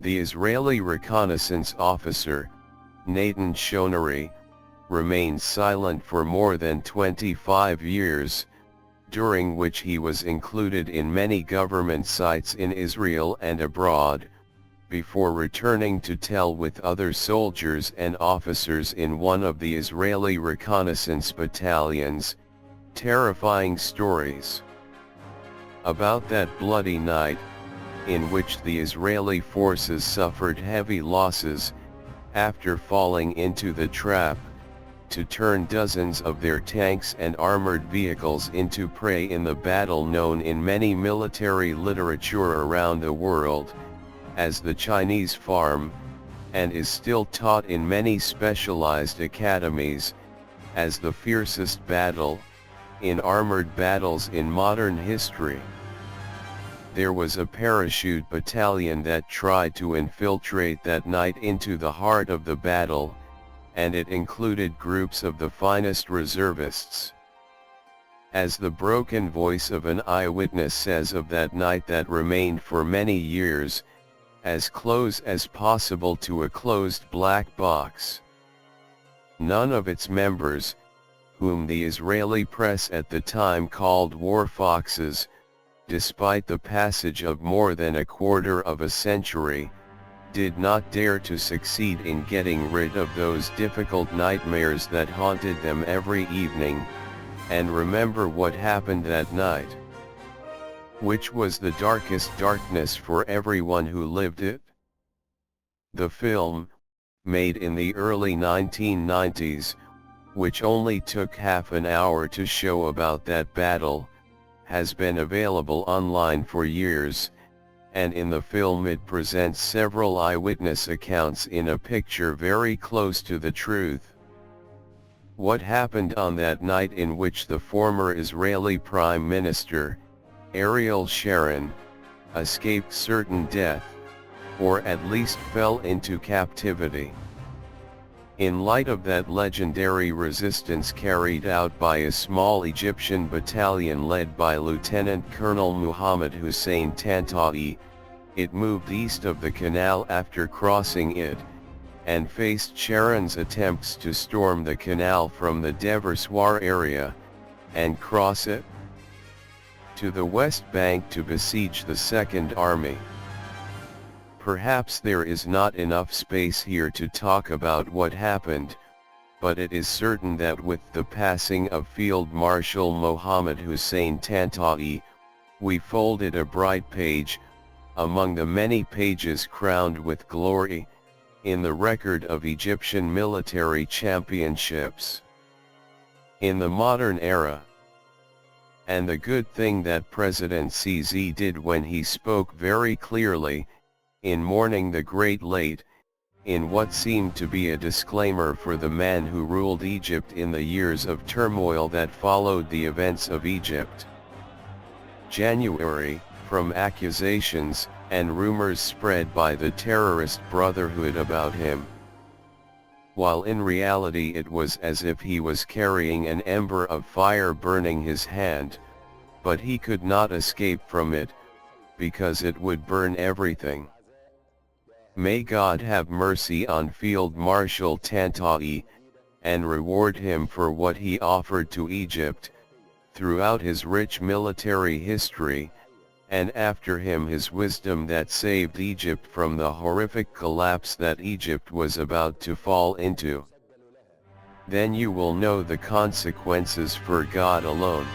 The Israeli reconnaissance officer, Natan Shonari, remained silent for more than 25 years, during which he was included in many government sites in Israel and abroad, before returning to tell with other soldiers and officers in one of the Israeli reconnaissance battalions, terrifying stories about that bloody night, in which the Israeli forces suffered heavy losses, after falling into the trap, to turn dozens of their tanks and armored vehicles into prey in the battle known in many military literature around the world, as the Chinese Farm, and is still taught in many specialized academies, as the fiercest battle, in armored battles in modern history. There was a parachute battalion that tried to infiltrate that night into the heart of the battle, and it included groups of the finest reservists. As the broken voice of an eyewitness says of that night that remained for many years, as close as possible to a closed black box. None of its members, whom the Israeli press at the time called war foxes, despite the passage of more than a quarter of a century, did not dare to succeed in getting rid of those difficult nightmares that haunted them every evening, and remember what happened that night, which was the darkest darkness for everyone who lived it. The film, made in the early 1990s, which only took half an hour to show about that battle, has been available online for years, and in the film it presents several eyewitness accounts in a picture very close to the truth. What happened on that night in which the former Israeli Prime Minister, Ariel Sharon, escaped certain death, or at least fell into captivity. In light of that legendary resistance carried out by a small Egyptian battalion led by Lieutenant Colonel Muhammad Hussein Tantawi, it moved east of the canal after crossing it, and faced Sharon's attempts to storm the canal from the Dever area, and cross it to the West Bank to besiege the Second Army. Perhaps there is not enough space here to talk about what happened, but it is certain that with the passing of Field Marshal Mohammed Hussein Tantawi, we folded a bright page, among the many pages crowned with glory, in the record of Egyptian military championships in the modern era. And the good thing that President CZ did when he spoke very clearly, in mourning the great late, in what seemed to be a disclaimer for the man who ruled Egypt in the years of turmoil that followed the events of Egypt. January, from accusations and rumors spread by the terrorist brotherhood about him, while in reality it was as if he was carrying an ember of fire burning his hand, but he could not escape from it, because it would burn everything. May God have mercy on Field Marshal Tantawi, and reward him for what he offered to Egypt, throughout his rich military history, and after him his wisdom that saved Egypt from the horrific collapse that Egypt was about to fall into. Then you will know the consequences for God alone.